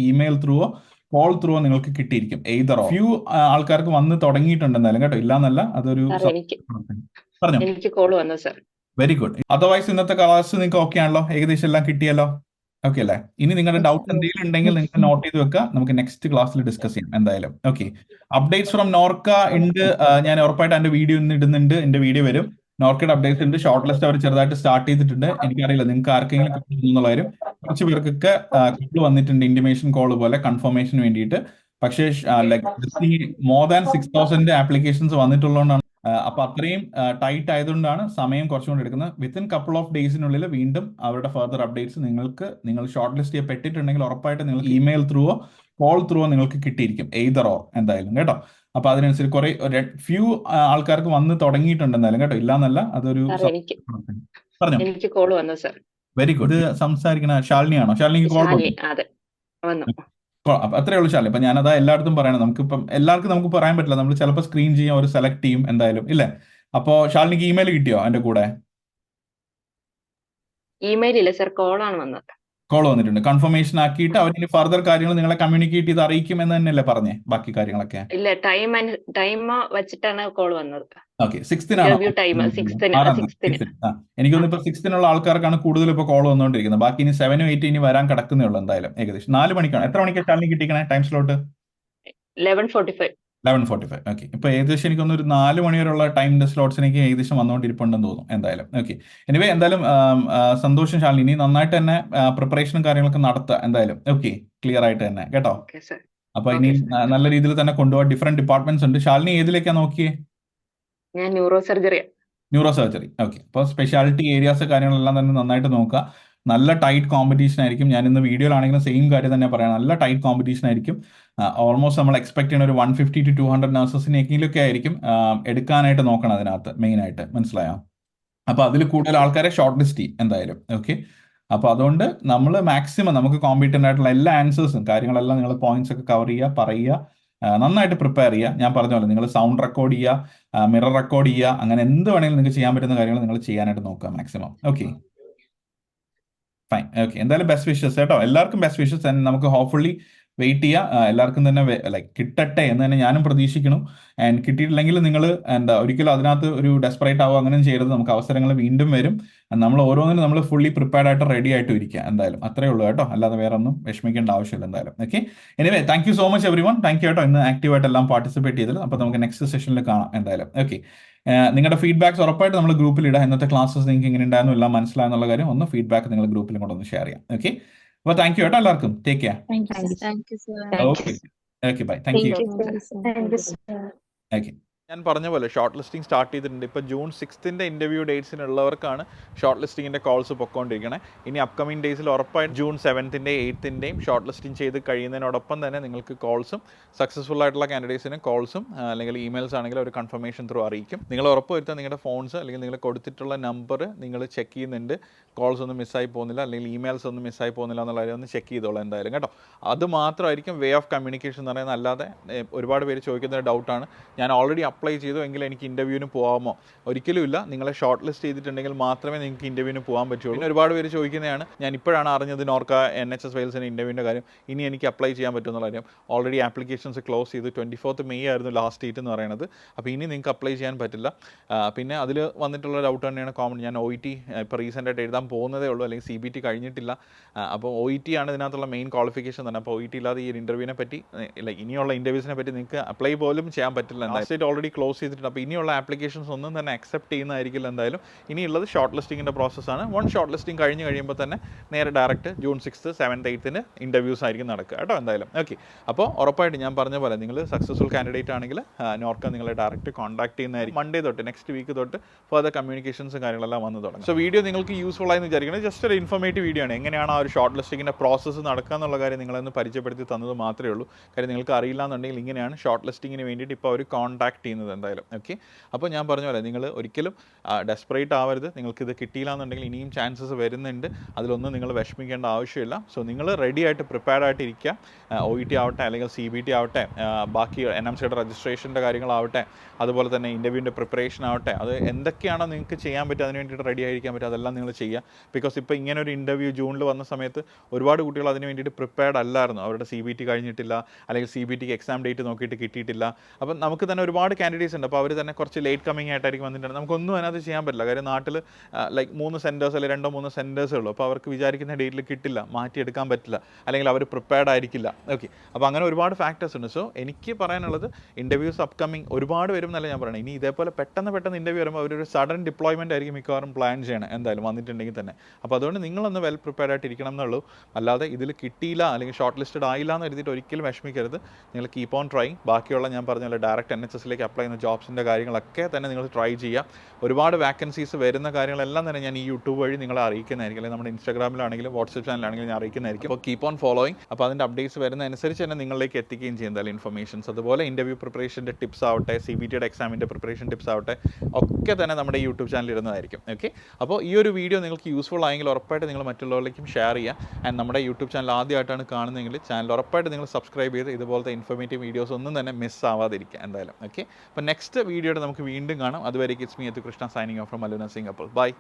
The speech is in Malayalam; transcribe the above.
ഇമെയിൽ ത്രൂവോ കോൾ ത്രൂവോ നിങ്ങൾക്ക് കിട്ടിയിരിക്കും. എയ്തറോ ഫ്യൂ ആൾക്കാർക്ക് വന്ന് തുടങ്ങിയിട്ടുണ്ടെന്നാലും കേട്ടോ, ഇല്ലാന്നല്ല, അതൊരു പറഞ്ഞോ. എനിക്ക് കോൾ വന്നു സർ. Very good. അതർവൈസ് ഇന്നത്തെ ക്ലാസ് നിങ്ങൾക്ക് ഓക്കെ ആണല്ലോ, ഏകദേശം എല്ലാം കിട്ടിയല്ലോ, ഓക്കെ അല്ലേ? ഇനി നിങ്ങളുടെ ഡൗട്ട് എന്തെങ്കിലും ഉണ്ടെങ്കിൽ നിങ്ങൾക്ക് നോട്ട് ചെയ്ത് വെക്കുക, നമുക്ക് നെക്സ്റ്റ് ക്ലാസ്സിൽ ഡിസ്കസ് ചെയ്യാം എന്തായാലും. ഓക്കെ, അപ്ഡേറ്റ്സ് ഫ്രം നോർക്ക ഉണ്ട്. ഞാൻ ഉറപ്പായിട്ട് എൻ്റെ വീഡിയോ ഇന്ന് ഇടുന്നുണ്ട്, എൻ്റെ വീഡിയോ വരും. നോർക്കയുടെ അപ്ഡേറ്റ്സ് ഉണ്ട്. ഷോർട്ട് ലിസ്റ്റ് അവർ ചെറുതായിട്ട് സ്റ്റാർട്ട് ചെയ്തിട്ടുണ്ട്. എനിക്കറിയില്ല നിങ്ങൾക്ക് ആർക്കെങ്കിലും കിട്ടുന്നുള്ള കാര്യം. കുറച്ച് പേർക്കൊക്കെ കോൾ വന്നിട്ടുണ്ട്, ഇന്റിമേഷൻ കോൾ പോലെ കൺഫർമേഷന് വേണ്ടിയിട്ട്. പക്ഷേ മോർ ദാൻ 6,000 ആപ്ലിക്കേഷൻസ് വന്നിട്ടുള്ളതുകൊണ്ടാണ്, അപ്പൊ അത്രയും ടൈറ്റ് ആയതുകൊണ്ടാണ് സമയം കുറച്ചുകൊണ്ട് എടുക്കുന്നത്. വിത്തിൻ കപ്പിൾ ഓഫ് ഡേയ്സിനുള്ളിൽ വീണ്ടും അവരുടെ ഫർദർ അപ്ഡേറ്റ്സ് നിങ്ങൾ ഷോർട്ട് ലിസ്റ്റ് ചെയ്യപ്പെട്ടിട്ടുണ്ടെങ്കിൽ ഉറപ്പായിട്ട് നിങ്ങൾക്ക് ഇമെയിൽ ത്രൂവോ കോൾ ത്രൂവോ നിങ്ങൾക്ക് കിട്ടിയിരിക്കും, എയ്തറോ എന്തായാലും കേട്ടോ. അപ്പൊ അതിനനുസരിച്ച് കുറെ ഫ്യൂ ആൾക്കാർക്ക് വന്ന് തുടങ്ങിയിട്ടുണ്ടെന്നാലും കേട്ടോ, ഇല്ലാന്നല്ല, അതൊരു പറഞ്ഞോ. എനിക്ക് കോൾ വന്നു സർ. Very good. ഇത് സംസാരിക്കണ ശാലിനിയാണോ? ശാലിനിക്ക് കോൾ വന്നു. അത്രേ ഉള്ളൂ ശാലി. അപ്പൊ ഞാനതാ എല്ലായിടത്തും പറയണം, നമുക്കിപ്പം എല്ലാവർക്കും നമുക്ക് പറയാൻ പറ്റില്ല, നമ്മൾ ചിലപ്പോൾ സ്ക്രീൻ ചെയ്യാൻ ഒരു സെലക്ട് ചെയ്യും എന്തായാലും, ഇല്ലേ? അപ്പോ ശാലിനിക്ക് ഇമെയിൽ കിട്ടിയോ എന്റെ കൂടെ? ഇമെയിൽ ഇല്ല സർ, കോളാണ് വന്നത്. കോൾ വന്നിട്ടുണ്ട്. കൺഫർമേഷൻ ആക്കിയിട്ട് അവരിനി ഫർദർ കാര്യങ്ങൾ നിങ്ങളെ കമ്മ്യൂണിക്കേറ്റ് ചെയ്ത് അറിയിക്കും എന്ന് തന്നെയല്ലേ പറഞ്ഞേ? ബാക്കി കാര്യങ്ങളൊക്കെ ഇല്ല, ടൈം വെച്ചിട്ടാണ് കോൾ വന്നത്. ഓക്കെ, 6-നാണോ? എനിക്കൊന്നും ഇപ്പൊ 6-നുള്ള ആൾക്കാർക്കാണ് കൂടുതൽ ഇപ്പൊ കോൾ വന്നുകൊണ്ടിരിക്കുന്നത്. ബാക്കി ഇനി 7, 8 ഇനി വരാൻ കിടക്കുന്നേ ഉള്ളൂ എന്തായാലും. ഏകദേശം 4 മണിക്കാണ്. എത്ര മണിക്കാണ് ശാലിനി കിട്ടിക്കണേ ടൈം സ്ലോട്ട്? 11:45. 11:45. ഓക്കെ, ഇപ്പൊ ഏകദേശം എനിക്കൊന്ന് ഒരു 4 മണി വരെയുള്ള ടൈമിന്റെ സ്ലോട്ട്സ് എനിക്ക് ഏകദേശം വന്നുകൊണ്ടിരിപ്പുണ്ടെന്ന് തോന്നുന്നു എന്തായാലും. ഓക്കെ, എനിവേ എന്തായാലും സന്തോഷം ശാലിനി, ഇനി നന്നായിട്ട് തന്നെ പ്രിപ്പറേഷനും കാര്യങ്ങളൊക്കെ നടത്തുക എന്തായാലും. ഓക്കെ, ക്ലിയർ ആയിട്ട് തന്നെ കേട്ടോ. അപ്പൊ ഇനി നല്ല രീതിയിൽ തന്നെ കൊണ്ടുപോകാൻ ഡിഫറെന്റ് ഡിപ്പാർട്ട്മെന്റ്സ് ഉണ്ട്. ശാലിനി ഏതിലേക്കാ നോക്കിയേ? ഞാൻ ന്യൂറോ സർജറി. ഓക്കെ, അപ്പോൾ സ്പെഷ്യാലിറ്റി ഏരിയാസ് കാര്യങ്ങളെല്ലാം തന്നെ നന്നായിട്ട് നോക്കുക. നല്ല ടൈറ്റ് കോമ്പറ്റീഷൻ ആയിരിക്കും. ഞാൻ ഇന്ന് വീഡിയോയിലാണെങ്കിലും സെയിം കാര്യം തന്നെ പറയാം, നല്ല ടൈറ്റ് കോമ്പറ്റീഷൻ ആയിരിക്കും. ഓൾമോസ്റ്റ് നമ്മൾ എക്സ്പെക്ട് ചെയ്യുന്ന ഒരു 150 to 200 നഴ്സസിനെങ്കിലൊക്കെ ആയിരിക്കും എടുക്കാനായിട്ട് നോക്കണം അതിനകത്ത് മെയിൻ ആയിട്ട്, മനസ്സിലായോ? അപ്പൊ അതിൽ കൂടുതൽ ആൾക്കാരെ ഷോർട്ട് ലിസ്റ്റ് ചെയ്യും എന്തായാലും. ഓക്കെ, അപ്പൊ അതുകൊണ്ട് നമ്മൾ മാക്സിമം നമുക്ക് കോമ്പീറ്റന്റ് ആയിട്ടുള്ള എല്ലാ ആൻസേഴ്സും കാര്യങ്ങളെല്ലാം നിങ്ങൾ പോയിന്റ്സ് ഒക്കെ കവർ ചെയ്യുക, പറയുക, നന്നായിട്ട് പ്രിപ്പയർ ചെയ്യുക. ഞാൻ പറഞ്ഞ പോലെ നിങ്ങൾ സൗണ്ട് റെക്കോർഡ് ചെയ്യുക, മിറർ റെക്കോർഡ് ചെയ്യുക, അങ്ങനെ എന്ത് വേണമെങ്കിലും നിങ്ങൾക്ക് ചെയ്യാൻ പറ്റുന്ന കാര്യങ്ങൾ നിങ്ങൾ ചെയ്യാനായിട്ട് നോക്കുക മാക്സിമം. Okay, fine. ഓക്കെ, എന്തായാലും ബെസ്റ്റ് വിഷസ് കേട്ടോ, എല്ലാവർക്കും ബെസ്റ്റ് വിഷസ്. നമുക്ക് ഹോപ്പ്ഫുള്ളി വെയിറ്റ് ചെയ്യുക, എല്ലാവർക്കും തന്നെ ലൈക്ക് കിട്ടട്ടെ എന്ന് തന്നെ ഞാനും പ്രതീക്ഷിക്കണം. ആൻഡ് കിട്ടിയിട്ടില്ലെങ്കിൽ നിങ്ങൾ ഒരിക്കലും അതിനകത്ത് ഒരു ഡെസ്പറേറ്റ് ആവുക, അങ്ങനെയും ചെയ്യരുത്. നമുക്ക് അവസരങ്ങൾ വീണ്ടും വരും. നമ്മൾ ഓരോന്നിനും നമ്മൾ ഫുള്ളി പ്രിപ്പയർഡ് ആയിട്ട് റെഡി ആയിട്ട് ഇരിക്കുക എന്തായാലും. അത്രേ ഉള്ളൂ കേട്ടോ, അല്ലാതെ വേറെ ഒന്നും വിഷമിക്കേണ്ട ആവശ്യമില്ല എന്തായാലും. Okay, anyway thank you so much every one. Thank you കേട്ടോ, ഇന്ന് ആക്റ്റീവായിട്ട് എല്ലാം പാർട്ടിസിപ്പേറ്റ് ചെയ്തത്. അപ്പോൾ നമുക്ക് നെക്സ്റ്റ് സെഷനിൽ കാണാം എന്തായാലും. ഓക്കെ, നിങ്ങളുടെ ഫീഡ്ബാക്സ് ഉറപ്പായിട്ട് നമ്മൾ ഗ്രൂപ്പിൽ ഇടാം. ഇന്നത്തെ ക്ലാസ്സസ് നിങ്ങൾക്ക് എങ്ങനെ ഉണ്ടായിരുന്നു, എല്ലാം മനസ്സിലായെന്നുള്ള കാര്യം ഒന്ന് ഫീഡ്ബാക്ക് നിങ്ങൾ ഗ്രൂപ്പിലും കൂടെ ഒന്ന് ഷെയർ ചെയ്യാം. ഓക്കെ, അപ്പോൾ താങ്ക് യു കേട്ടോ എല്ലാവർക്കും. Take care. Okay, bye. Thank you. Okay, ഞാൻ പറഞ്ഞ പോലെ ഷോർട്ട് ലിസ്റ്റിംഗ് സ്റ്റാർട്ട് ചെയ്തിട്ടുണ്ട്. ഇപ്പോൾ June 6th ഇൻ്റർവ്യൂ ഡേറ്റ്സിനുള്ളവർക്കാണ് ഷോർട്ട് ലിസ്റ്റിങ്ങിൻ്റെ കോൾസ് പൊക്കോണ്ടിരിക്കണേ. ഇനി അപ്കമിങ് ഡേയ്സിൽ ഉറപ്പായിട്ട് June 7th, 8th short listing ചെയ്ത് കഴിയുന്നതിനോടൊപ്പം തന്നെ നിങ്ങൾക്ക് കോൾസും സക്സസ്ഫുൾ ആയിട്ടുള്ള കാൻഡിഡേറ്റ്സിന് കോൾസും അല്ലെങ്കിൽ ഇമെയിൽസ് ആണെങ്കിൽ ഒരു കൺഫർമേഷൻ ത്രൂ അറിയിക്കും. നിങ്ങൾ ഉറപ്പ് വരുത്താൻ നിങ്ങളുടെ ഫോൺസ് അല്ലെങ്കിൽ നിങ്ങൾ കൊടുത്തിട്ടുള്ള നമ്പർ നിങ്ങൾ ചെക്ക് ചെയ്യുന്നുണ്ട്, കോൾസ് ഒന്നും മിസ്സായി പോകുന്നില്ല അല്ലെങ്കിൽ ഇമെയിൽസ് ഒന്നും മിസ്സായി പോകുന്നില്ല എന്നുള്ള കാര്യം ഒന്ന് ചെക്ക് ചെയ്തോളാം എന്തായാലും കേട്ടോ. അത് മാത്രമായിരിക്കും വേ ഓഫ് കമ്മ്യൂണിക്കേഷൻ എന്ന് പറയുന്നത്. അല്ലാതെ ഒരുപാട് പേര് ചോദിക്കുന്ന ഡൗട്ടാണ്, ഞാൻ ഓൾറെഡി അപ്ലൈ ചെയ്തു എങ്കിൽ എനിക്ക് ഇൻ്റർവ്യൂവിന് പോകാമോ? ഒരിക്കലും ഇല്ല. നിങ്ങളെ ഷോർട്ട് ലിസ്റ്റ് ചെയ്തിട്ടുണ്ടെങ്കിൽ മാത്രമേ നിങ്ങൾക്ക് ഇൻ്റർവ്യൂവിന് പോകാൻ പറ്റുള്ളൂ. പിന്നെ ഒരുപാട് പേര് ചോദിക്കുന്നതാണ്, ഞാൻ ഇപ്പോഴാണ് അറിഞ്ഞത് നോർക്ക NHS വെയിൽസിന് ഇൻ്റർവ്യൂവിൻ്റെ കാര്യം, ഇനി എനിക്ക് അപ്ലൈ ചെയ്യാൻ പറ്റുമെന്നുള്ള കാര്യം. ഓൾറെഡി ആപ്ലിക്കേഷൻസ് ക്ലോസ് ചെയ്ത് 24th May ആയിരുന്നു ലാസ്റ്റ് ഡേറ്റ് എന്ന് പറയുന്നത്. അപ്പോൾ ഇനി നിങ്ങൾക്ക് അപ്ലൈ ചെയ്യാൻ പറ്റില്ല. പിന്നെ അതിൽ വന്നിട്ടുള്ള ഡൗട്ട് തന്നെയാണ് കോമൺ. ഞാൻ OET ഇപ്പോൾ റീസെൻ്റായിട്ട് എഴുതാൻ പോകുന്നതേ ഉള്ളൂ, അല്ലെങ്കിൽ CBT കഴിഞ്ഞിട്ടില്ല. അപ്പോൾ OET ആണ് ഇതിനകത്തുള്ള മെയിൻ ക്വാളിഫിക്കേഷൻ തന്നെ. അപ്പോൾ OET ഇല്ലാതെ ഈ ഒരു ഇൻ്റർവ്യൂവിനെ പറ്റി, ഇനിയുള്ള ഇൻ്റർവ്യൂസിനെ പറ്റി നിങ്ങൾക്ക് അപ്ലൈ പോലും ചെയ്യാൻ പറ്റില്ല. ലാസ്റ്റ് ഡേറ്റ് ഓൾറെഡി ക്ലോസ് ചെയ്തിട്ടുണ്ട്. അപ്പോൾ ഇനിയുള്ള ആപ്ലിക്കേഷൻസ് ഒന്നും തന്നെ അക്സെപ്റ്റ് ചെയ്യുന്നതായിരിക്കില്ല എന്തായാലും. ഇനിയുള്ളത് ഷോർട്ട് ലിസ്റ്റിങ്ങിൻ്റെ പ്രോസസ്സാണ്. ഷോർട്ട് ലിസ്റ്റിംഗ് കഴിഞ്ഞ് കഴിയുമ്പോൾ തന്നെ നേരെ direct June 6th, 7th, 8th interviews ആയിരിക്കും നടക്കുക കേട്ടോ എന്തായാലും. ഓക്കെ, അപ്പോൾ ഉറപ്പായിട്ട് ഞാൻ പറഞ്ഞ പോലെ നിങ്ങൾ സക്സസ്ഫുൾ കാൻഡിഡേറ്റ് ആണെങ്കിൽ നോർക്ക നിങ്ങളെ ഡയറക്റ്റ് കോൺടാക്ട് ചെയ്യുന്നതായിരിക്കും. മൺഡേ തൊട്ട് നെക്സ്റ്റ് വീക്ക് തൊട്ട് ഫർദർ കമ്മ്യൂണിക്കേഷൻസും കാര്യങ്ങളെല്ലാം വന്നു തുടങ്ങും. സോ വീഡിയോ നിങ്ങൾക്ക് യൂസ്ഫുൾ ആയെന്ന് വിചാരിക്കുന്നത്. ജസ്റ്റ് ഒരു ഇൻഫോർമേറ്റീവ് വീഡിയോ ആണ്. എങ്ങനെയാണ് ആ ഒരു ഷോർട്ട് ലിസ്റ്റിങ്ങിൻ്റെ പ്രോസസ്സ് നടക്കുക എന്നുള്ള കാര്യം നിങ്ങളൊന്ന് പരിചയപ്പെടുത്തി തന്നത് മാത്രമേ ഉള്ളൂ. കാര്യം നിങ്ങൾക്ക് അറിയില്ല എന്നുണ്ടെങ്കിൽ ഇങ്ങനെയാണ് ഷോർട്ട് ലിസ്റ്റിങ്ങിന് വേണ്ടിയിട്ട് ഇപ്പോൾ അവർ കോൺടാക്ട് ചെയ്യുന്നത്. ചെയ്യുന്നത് എന്തായാലും. ഓക്കെ, അപ്പോൾ ഞാൻ പറഞ്ഞ പോലെ നിങ്ങൾ ഒരിക്കലും ഡെസ്പറേറ്റ് ആവരുത്. നിങ്ങൾക്കിത് കിട്ടിയില്ല എന്നുണ്ടെങ്കിൽ ഇനിയും ചാൻസസ് വരുന്നുണ്ട്, അതിലൊന്നും നിങ്ങൾ വിഷമിക്കേണ്ട ആവശ്യമില്ല. സോ നിങ്ങൾ റെഡി ആയിട്ട് പ്രിപ്പയർഡ് ആയിട്ട് ഇരിക്കുക. OET ആവട്ടെ അല്ലെങ്കിൽ CBT ആവട്ടെ, ബാക്കി NMCയുടെ രജിസ്ട്രേഷൻ്റെ കാര്യങ്ങളാവട്ടെ, അതുപോലെ തന്നെ ഇൻ്റർവ്യൂവിൻ്റെ പ്രിപ്പറേഷൻ ആവട്ടെ, അത് എന്തൊക്കെയാണോ നിങ്ങൾക്ക് ചെയ്യാൻ പറ്റുക അതിന് വേണ്ടിയിട്ട് റെഡി ആയിരിക്കാൻ പറ്റുക അതെല്ലാം നിങ്ങൾ ചെയ്യുക. ബിക്കോസ് ഇപ്പോൾ ഇങ്ങനെ ഒരു ഇൻ്റർവ്യൂ ജൂണിൽ വന്ന സമയത്ത് ഒരുപാട് കുട്ടികൾ അതിന് വേണ്ടിയിട്ട് പ്രിപ്പയർഡ് അല്ലായിരുന്നു. അവരുടെ CBT കഴിഞ്ഞിട്ടില്ല, അല്ലെങ്കിൽ CBTക്ക് എക്സാം ഡേറ്റ് നോക്കിയിട്ട് കിട്ടിയിട്ടില്ല. അപ്പം നമുക്ക് തന്നെ ഒരുപാട് കാൻഡിഡേറ്റ്സ് ഉണ്ട്. അപ്പോൾ അവർ തന്നെ കുറച്ച് ലേറ്റ് കമ്മിങ് ആയിട്ടായിരിക്കും വന്നിട്ടുണ്ട്. നമുക്കൊന്നും അതിനകത്ത് ചെയ്യാൻ പറ്റില്ല. കാര്യം നാട്ടിൽ ലൈക്ക് 3 സെൻറ്റേഴ്സ് അല്ലെങ്കിൽ 2-3 സെൻറ്റേഴ്സേ ഉള്ളൂ. അപ്പോൾ അവർക്ക് വിചാരിക്കുന്ന ഡേറ്റിൽ കിട്ടില്ല, മാറ്റിയെടുക്കാൻ പറ്റില്ല, അല്ലെങ്കിൽ അവർ പ്രിപ്പയർഡ് ആയിരിക്കില്ല. ഓക്കെ, അപ്പോൾ അങ്ങനെ ഒരുപാട് ഫാക്ടേഴ്സ് ഉണ്ട്. സോ എനിക്ക് പറയാനുള്ളത് ഇൻ്റർവ്യൂസ് അപ്കമിങ് ഒരുപാട് വരും എന്നല്ല ഞാൻ പറയണത്. ഇനി ഇതേപോലെ പെട്ടെന്ന് ഇൻ്റർവ്യൂ വരുമ്പോൾ അവരൊരു സഡൻ ഡിപ്ലോയ്മെൻറ്റ് ആയിരിക്കും മിക്കവാറും പ്ലാൻ ചെയ്യണം എന്തായാലും വന്നിട്ടുണ്ടെങ്കിൽ തന്നെ. അപ്പോൾ അതുകൊണ്ട് നിങ്ങളൊന്ന് വെൽ പ്രിപ്പയർഡ് ആയിട്ട് ഇരിക്കണം എന്നുള്ളൂ. അല്ലാതെ ഇതിൽ കിട്ടിയില്ല അല്ലെങ്കിൽ ഷോർട്ട് ലിസ്റ്റഡ് ആയില്ല എന്ന് എഴുതിയിട്ട് ഒരിക്കലും വിഷമിക്കരുത്. നിങ്ങൾ കീപ്പ് ഓൺ ട്രൈ. ബാക്കിയുള്ള ഞാൻ പറഞ്ഞ പോലെ ഡയറക്റ്റ് NHSലേക്ക് അപ്ലൈ ചെയ്യുന്ന ജോബ്സിൻ്റെ കാര്യങ്ങളൊക്കെ തന്നെ നിങ്ങൾ ട്രൈ ചെയ്യുക. ഒരുപാട് വാക്കൻസീസ് വരുന്ന കാര്യങ്ങളെല്ലാം തന്നെ ഞാൻ ഈ യൂട്യൂബ് വഴി നിങ്ങളെ അറിയിക്കുന്നതായിരിക്കും, അല്ലെങ്കിൽ നമ്മുടെ ഇൻസ്റ്റാഗ്രാമിലാണെങ്കിലും വാട്സ്ആപ്പ് ചാനലാണെങ്കിലും ഞാൻ അറിയിക്കുന്നതായിരിക്കും. അപ്പോൾ കീപ്പ് ഓൺ ഫോളോയിങ്. അപ്പോൾ അതിൻ്റെ അപ്ഡേറ്റ്സ് വരുന്നതനുസരിച്ച് തന്നെ നിങ്ങളിലേക്ക് എത്തിക്കുകയും ചെയ്യും എന്തായാലും ഇൻഫർമേഷൻസ്. അതുപോലെ ഇൻ്റർവ്യൂ പ്രിപ്പറേഷൻ്റെ ടിപ്സ് ആവട്ടെ, CBTയുടെ എക്സാമിൻ്റെ പ്രിപ്പറേഷൻ ടിപ്സ് ആവട്ടെ, ഒക്കെ തന്നെ നമ്മുടെ യൂട്യൂബ് ചാനലിൽ ഇരുന്നതായിരിക്കും. ഓക്കെ, അപ്പോൾ ഈ ഒരു വീഡിയോ നിങ്ങൾക്ക് യൂസ്ഫുൾ ആയെങ്കിൽ ഉറപ്പായിട്ട് നിങ്ങൾ മറ്റുള്ളവരിലേക്കും ഷെയർ ചെയ്യുക. ആൻഡ് നമ്മുടെ യൂട്യൂബ് ചാനൽ ആദ്യമായിട്ടാണ് കാണുന്നതെങ്കിൽ ചാനൽ ഉറപ്പായിട്ട് നിങ്ങൾ സബ്സ്ക്രൈബ് ചെയ്ത് ഇതുപോലത്തെ ഇൻഫർമേറ്റീവ് വീഡിയോസ് ഒന്നും തന്നെ മിസ് ആവാതിരിക്കുക എന്തായാലും. ഓക്കെ, അപ്പോൾ നെക്സ്റ്റ് വീഡിയോയുടെ നമുക്ക് വീണ്ടും കാണാം. അതുവരെ it's me Yadu Krishna signing off from Aluna Singapore. By.